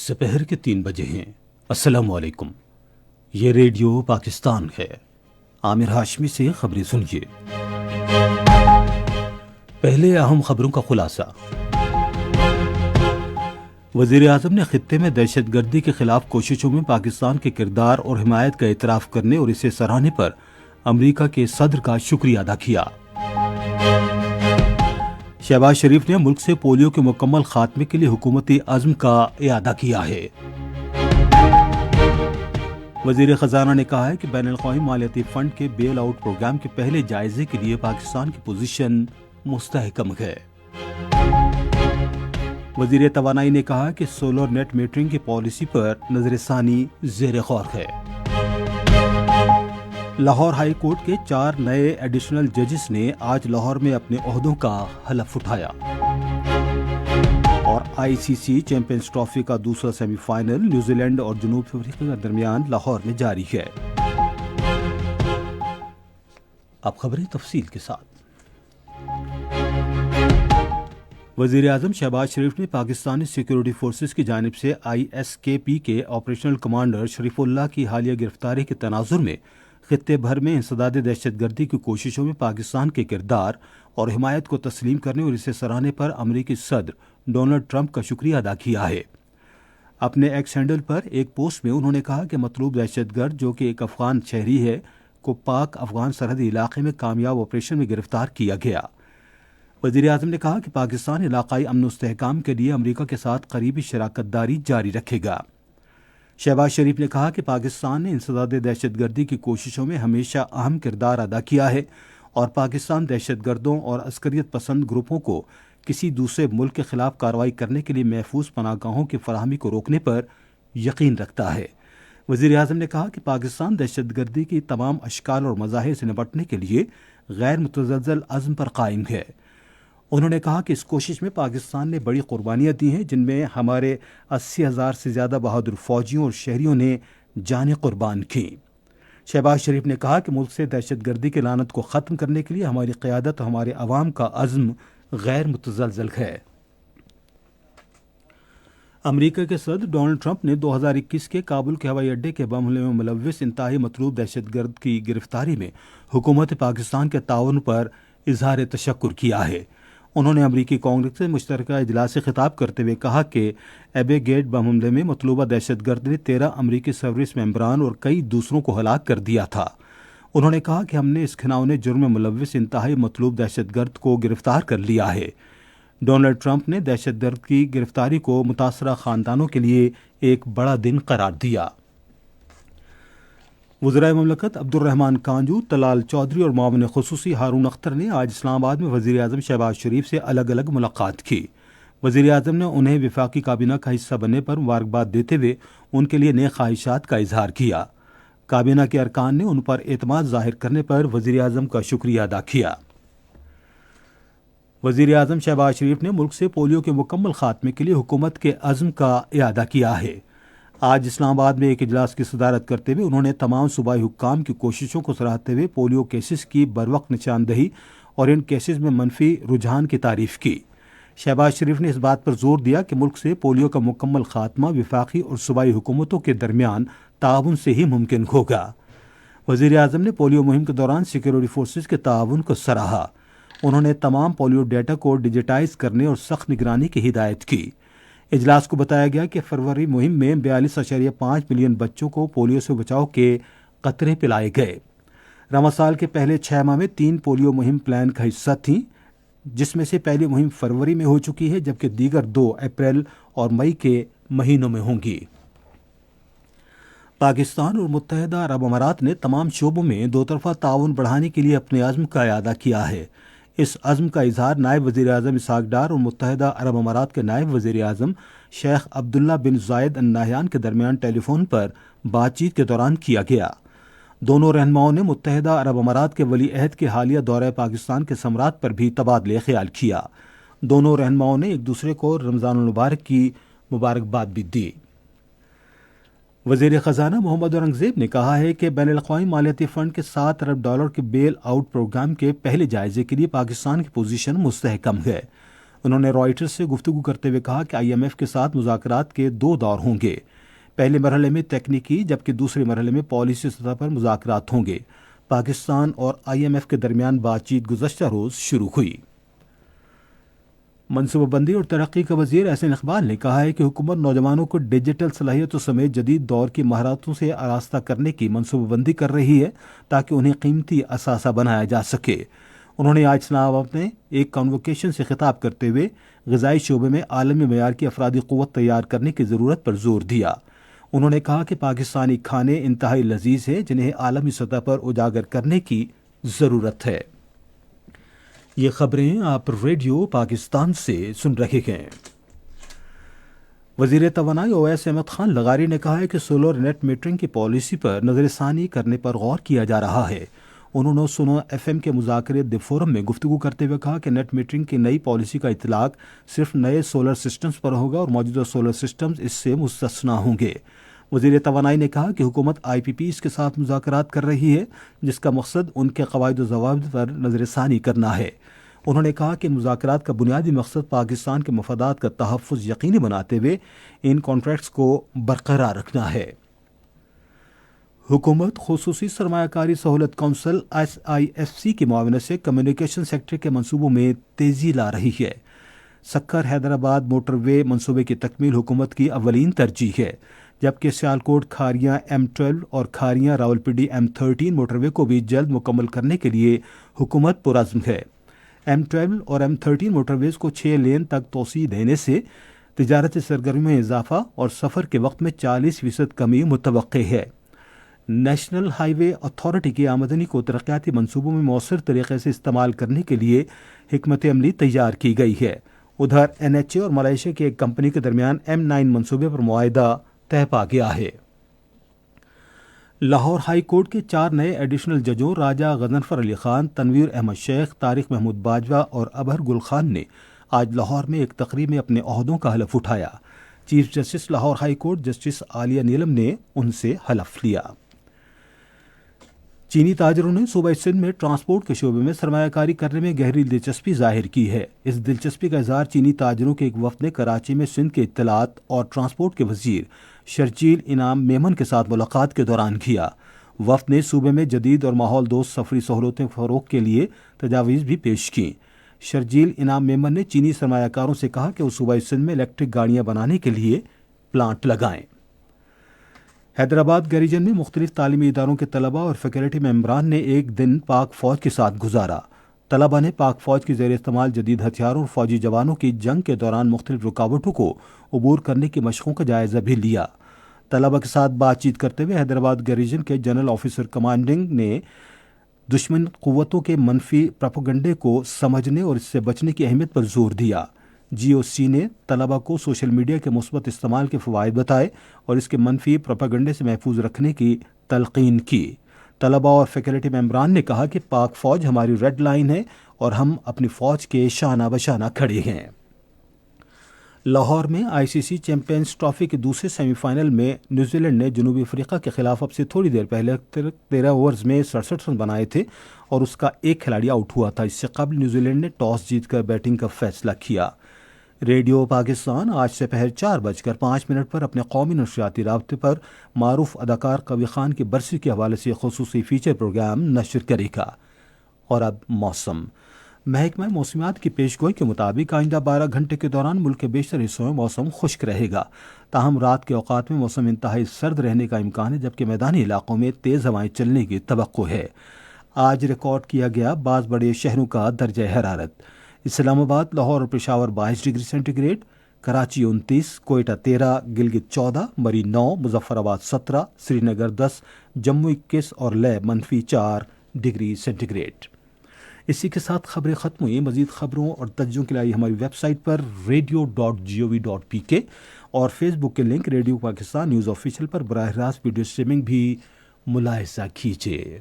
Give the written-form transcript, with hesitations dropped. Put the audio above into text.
سپہر کے 3 بجے ہیں۔ السلام علیکم، یہ ریڈیو پاکستان ہے۔ عامر ہاشمی سے خبریں سنیے۔ پہلے اہم خبروں کا خلاصہ۔ وزیر اعظم نے خطے میں دہشت گردی کے خلاف کوششوں میں پاکستان کے کردار اور حمایت کا اعتراف کرنے اور اسے سراہنے پر امریکہ کے صدر کا شکریہ ادا کیا۔ شہباز شریف نے ملک سے پولیو کے مکمل خاتمے کے لیے حکومتی عزم کا اعادہ کیا ہے۔ وزیر خزانہ نے کہا ہے کہ بین الاقوامی مالیاتی فنڈ کے بیل آؤٹ پروگرام کے پہلے جائزے کے لیے پاکستان کی پوزیشن مستحکم ہے۔ وزیر توانائی نے کہا کہ سولر نیٹ میٹرنگ کی پالیسی پر نظر ثانی زیر غور ہے۔ لاہور ہائی کورٹ کے 4 نئے ایڈیشنل ججز نے آج لاہور میں اپنے عہدوں کا حلف اٹھایا۔ اور آئی سی سی چیمپئنز ٹرافی کا دوسرا سیمی فائنل نیوزی لینڈ اور جنوب افریقہ کے درمیان لاہور میں جاری ہے۔ اب خبریں تفصیل کے ساتھ۔ وزیر اعظم شہباز شریف نے پاکستانی سیکورٹی فورسز کی جانب سے آئی ایس کے پی کے آپریشنل کمانڈر شریف اللہ کی حالیہ گرفتاری کے تناظر میں خطے بھر میں انسداد دہشت گردی کی کوششوں میں پاکستان کے کردار اور حمایت کو تسلیم کرنے اور اسے سراہنے پر امریکی صدر ڈونلڈ ٹرمپ کا شکریہ ادا کیا ہے۔ اپنے ایکس ہینڈل پر ایک پوسٹ میں انہوں نے کہا کہ مطلوب دہشت گرد جو کہ ایک افغان شہری ہے کو پاک افغان سرحدی علاقے میں کامیاب آپریشن میں گرفتار کیا گیا۔ وزیر اعظم نے کہا کہ پاکستان علاقائی امن و استحکام کے لیے امریکہ کے ساتھ قریبی شراکت داری جاری رکھے گا۔ شہباز شریف نے کہا کہ پاکستان نے انسداد دہشت گردی کی کوششوں میں ہمیشہ اہم کردار ادا کیا ہے اور پاکستان دہشت گردوں اور عسکریت پسند گروپوں کو کسی دوسرے ملک کے خلاف کارروائی کرنے کے لیے محفوظ پناہ گاہوں کی فراہمی کو روکنے پر یقین رکھتا ہے۔ وزیر اعظم نے کہا کہ پاکستان دہشت گردی کی تمام اشکال اور مظاہر سے نمٹنے کے لیے غیر متزلزل عزم پر قائم ہے۔ انہوں نے کہا کہ اس کوشش میں پاکستان نے بڑی قربانیاں دی ہیں، جن میں ہمارے 80,000 سے زیادہ بہادر فوجیوں اور شہریوں نے جانیں قربان کیں۔ شہباز شریف نے کہا کہ ملک سے دہشت گردی کی لعنت کو ختم کرنے کے لیے ہماری قیادت اور ہمارے عوام کا عزم غیر متزلزل ہے۔ امریکہ کے صدر ڈونلڈ ٹرمپ نے 2021 کے کابل کے ہوائی اڈے کے بم حملے میں ملوث انتہائی مطلوب دہشت گرد کی گرفتاری میں حکومت پاکستان کے تعاون پر اظہار تشکر کیا ہے۔ انہوں نے امریکی کانگریس سے مشترکہ اجلاس سے خطاب کرتے ہوئے کہا کہ ایبے گیٹ بم حملے میں مطلوبہ دہشت گرد نے 13 امریکی سروس ممبران اور کئی دوسروں کو ہلاک کر دیا تھا۔ انہوں نے کہا کہ ہم نے اس گھناؤنے جرم میں ملوث انتہائی مطلوب دہشت گرد کو گرفتار کر لیا ہے۔ ڈونلڈ ٹرمپ نے دہشت گرد کی گرفتاری کو متاثرہ خاندانوں کے لیے ایک بڑا دن قرار دیا۔ وزرائے مملکت عبد الرحمان کانجو، طلال چودھری اور معاون خصوصی ہارون اختر نے آج اسلام آباد میں وزیر اعظم شہباز شریف سے الگ الگ ملاقات کی۔ وزیر اعظم نے انہیں وفاقی کابینہ کا حصہ بننے پر مبارکباد دیتے ہوئے ان کے لیے نیک خواہشات کا اظہار کیا۔ کابینہ کے ارکان نے ان پر اعتماد ظاہر کرنے پر وزیر اعظم کا شکریہ ادا کیا۔ وزیر اعظم شہباز شریف نے ملک سے پولیو کے مکمل خاتمے کے لیے حکومت کے عزم کا اعادہ کیا ہے۔ آج اسلام آباد میں ایک اجلاس کی صدارت کرتے ہوئے انہوں نے تمام صوبائی حکام کی کوششوں کو سراہتے ہوئے پولیو کیسز کی بروقت نشاندہی اور ان کیسز میں منفی رجحان کی تعریف کی۔ شہباز شریف نے اس بات پر زور دیا کہ ملک سے پولیو کا مکمل خاتمہ وفاقی اور صوبائی حکومتوں کے درمیان تعاون سے ہی ممکن ہوگا۔ وزیر اعظم نے پولیو مہم کے دوران سیکورٹی فورسز کے تعاون کو سراہا۔ انہوں نے تمام پولیو ڈیٹا کو ڈیجیٹائز کرنے اور سخت نگرانی کی ہدایت کی۔ اجلاس کو بتایا گیا کہ فروری مہم میں 42.5 ملین بچوں کو پولیو سے بچاؤ کے قطرے پلائے گئے۔ رواں سال کے پہلے 6 ماہ میں 3 پولیو مہم پلان کا حصہ تھیں، جس میں سے پہلی مہم فروری میں ہو چکی ہے، جبکہ دیگر 2 اپریل اور مئی کے مہینوں میں ہوں گی۔ پاکستان اور متحدہ عرب امارات نے تمام شعبوں میں دو طرفہ تعاون بڑھانے کے لیے اپنے عزم کا اعادہ کیا ہے۔ اس عزم کا اظہار نائب وزیر اعظم اسحاق ڈار اور متحدہ عرب امارات کے نائب وزیر اعظم شیخ عبداللہ بن زائد ال نہیان کے درمیان ٹیلی فون پر بات چیت کے دوران کیا گیا۔ دونوں رہنماؤں نے متحدہ عرب امارات کے ولی عہد کے حالیہ دورہ پاکستان کے ثمرات پر بھی تبادلہ خیال کیا۔ دونوں رہنماؤں نے ایک دوسرے کو رمضان المبارک کی مبارکباد بھی دی۔ وزیر خزانہ محمد اورنگزیب نے کہا ہے کہ بین الاقوامی مالیاتی فنڈ کے $7 ارب کے بیل آؤٹ پروگرام کے پہلے جائزے کے لیے پاکستان کی پوزیشن مستحکم ہے۔ انہوں نے رائٹرز سے گفتگو کرتے ہوئے کہا کہ IMF کے ساتھ مذاکرات کے 2 دور ہوں گے، پہلے مرحلے میں تکنیکی جبکہ دوسرے مرحلے میں پالیسی سطح پر مذاکرات ہوں گے۔ پاکستان اور IMF کے درمیان بات چیت گزشتہ روز شروع ہوئی۔ منصوبہ بندی اور ترقی کا وزیر احسن اقبال نے کہا ہے کہ حکومت نوجوانوں کو ڈیجیٹل صلاحیتوں سمیت جدید دور کی مہارتوں سے آراستہ کرنے کی منصوبہ بندی کر رہی ہے تاکہ انہیں قیمتی اثاثہ بنایا جا سکے۔ انہوں نے آج اسلام آباد میں ایک کنووکیشن سے خطاب کرتے ہوئے غذائی شعبے میں عالمی معیار کی افرادی قوت تیار کرنے کی ضرورت پر زور دیا۔ انہوں نے کہا کہ پاکستانی کھانے انتہائی لذیذ ہیں جنہیں عالمی سطح پر اجاگر کرنے کی ضرورت ہے۔ یہ خبریں آپ ریڈیو پاکستان سے سن رہے ہیں۔ وزیر توانائی اویس احمد خان لغاری نے کہا ہے کہ سولر نیٹ میٹرنگ کی پالیسی پر نظر ثانی کرنے پر غور کیا جا رہا ہے۔ انہوں نے سنو FM کے مذاکرے دی فورم میں گفتگو کرتے ہوئے کہا کہ نیٹ میٹرنگ کی نئی پالیسی کا اطلاق صرف نئے سولر سسٹمز پر ہوگا اور موجودہ سولر سسٹمز اس سے مستثنیٰ ہوں گے۔ وزیر توانائی نے کہا کہ حکومت IPPs کے ساتھ مذاکرات کر رہی ہے جس کا مقصد ان کے قواعد و ضوابط پر نظر ثانی کرنا ہے۔ انہوں نے کہا کہ مذاکرات کا بنیادی مقصد پاکستان کے مفادات کا تحفظ یقینی بناتے ہوئے ان کانٹریکٹس کو برقرار رکھنا ہے۔ حکومت خصوصی سرمایہ کاری سہولت کونسل SIFC کی معاونت سے کمیونیکیشن سیکٹر کے منصوبوں میں تیزی لا رہی ہے۔ سکھر حیدرآباد موٹر وے منصوبے کی تکمیل حکومت کی اولین ترجیح ہے، جبکہ سیالکوٹ کھاریاں M12 اور کھاریاں راولپنڈی M13 موٹر وے کو بھی جلد مکمل کرنے کے لیے حکومت پرعزم ہے۔ M12 اور M13 موٹر ویز کو 6 لین تک توسیع دینے سے تجارتی سرگرمیوں میں اضافہ اور سفر کے وقت میں 40% کمی متوقع ہے۔ نیشنل ہائی وے اتھارٹی کی آمدنی کو ترقیاتی منصوبوں میں مؤثر طریقے سے استعمال کرنے کے لیے حکمت عملی تیار کی گئی ہے۔ ادھر NHA اور ملائیشیا کی ایک کمپنی کے درمیان M9 منصوبے پر معاہدہ طے پا گیا ہے۔ لاہور ہائی کورٹ کے 4 نئے ایڈیشنل ججوں راجہ غضنفر علی خان، تنویر احمد شیخ، طارق محمود باجوہ اور ابہر گل خان نے آج لاہور میں ایک تقریب میں اپنے عہدوں کا حلف اٹھایا۔ Chief justice Lahore high court justice Aliya Neelam نے ان سے حلف لیا۔ چینی تاجروں نے صوبہ سندھ میں ٹرانسپورٹ کے شعبے میں سرمایہ کاری کرنے میں گہری دلچسپی ظاہر کی ہے۔ اس دلچسپی کا اظہار چینی تاجروں کے ایک وفد نے کراچی میں سندھ کے اطلاعات اور ٹرانسپورٹ کے وزیر شرجیل انعام میمن کے ساتھ ملاقات کے دوران کیا۔ وفد نے صوبے میں جدید اور ماحول دوست سفری سہولتیں فروغ کے لیے تجاویز بھی پیش کیں۔ شرجیل انعام میمن نے چینی سرمایہ کاروں سے کہا کہ وہ صوبہ سندھ میں الیکٹرک گاڑیاں بنانے کے لیے پلانٹ لگائیں۔ حیدرآباد گریجن میں مختلف تعلیمی اداروں کے طلباء اور فیکلٹی ممبران نے ایک دن پاک فوج کے ساتھ گزارا۔ طلباء نے پاک فوج کی زیر استعمال جدید ہتھیاروں اور فوجی جوانوں کی جنگ کے دوران مختلف رکاوٹوں کو عبور کرنے کی مشقوں کا جائزہ بھی لیا۔ طلباء کے ساتھ بات چیت کرتے ہوئے حیدرآباد گریجن کے جنرل آفیسر کمانڈنگ نے دشمن قوتوں کے منفی پروپیگنڈے کو سمجھنے اور اس سے بچنے کی اہمیت پر زور دیا۔ GOC نے طلباء کو سوشل میڈیا کے مثبت استعمال کے فوائد بتائے اور اس کے منفی پروپیگنڈے سے محفوظ رکھنے کی تلقین کی۔ طلباء اور فیکلٹی ممبران نے کہا کہ پاک فوج ہماری ریڈ لائن ہے اور ہم اپنی فوج کے شانہ بشانہ کھڑے ہیں۔ لاہور میں ICC چیمپئنز ٹرافی کے دوسرے سیمی فائنل میں نیوزی لینڈ نے جنوبی افریقہ کے خلاف اب سے تھوڑی دیر پہلے 13 اوورز میں 67 رن بنائے تھے اور اس کا ایک کھلاڑی آؤٹ ہوا تھا۔ اس سے قبل نیوزی لینڈ نے ٹاس جیت کر بیٹنگ کا فیصلہ کیا۔ ریڈیو پاکستان آج سے پہر 4:05 پر اپنے قومی نشریاتی رابطے پر معروف اداکار قوی خان کی برسی کے حوالے سے خصوصی فیچر پروگرام نشر کرے گا۔ اور اب موسم۔ محکمہ موسمیات کی پیشگوئی کے مطابق آئندہ 12 گھنٹے کے دوران ملک کے بیشتر حصوں میں موسم خشک رہے گا، تاہم رات کے اوقات میں موسم انتہائی سرد رہنے کا امکان ہے، جبکہ میدانی علاقوں میں تیز ہوائیں چلنے کی توقع ہے۔ آج ریکارڈ کیا گیا بعض بڑے شہروں کا درجہ حرارت: اسلام آباد، لاہور اور Peshawar 22 degree centigrade, Karachi 29، Quetta 13، Gilgit 14، Murree 9، Muzaffarabad 17، سری نگر 10، جموں 21 اور لیہ -4 ڈگری سینٹی گریڈ۔ اسی کے ساتھ خبریں ختم ہوئی۔ مزید خبروں اور تجزیوں کے لیے ہماری ویب سائٹ پر radio.gov.pk اور فیس بک کے link radio Pakistan news official پر براہ راست ویڈیو اسٹریمنگ بھی ملاحظہ کیجیے۔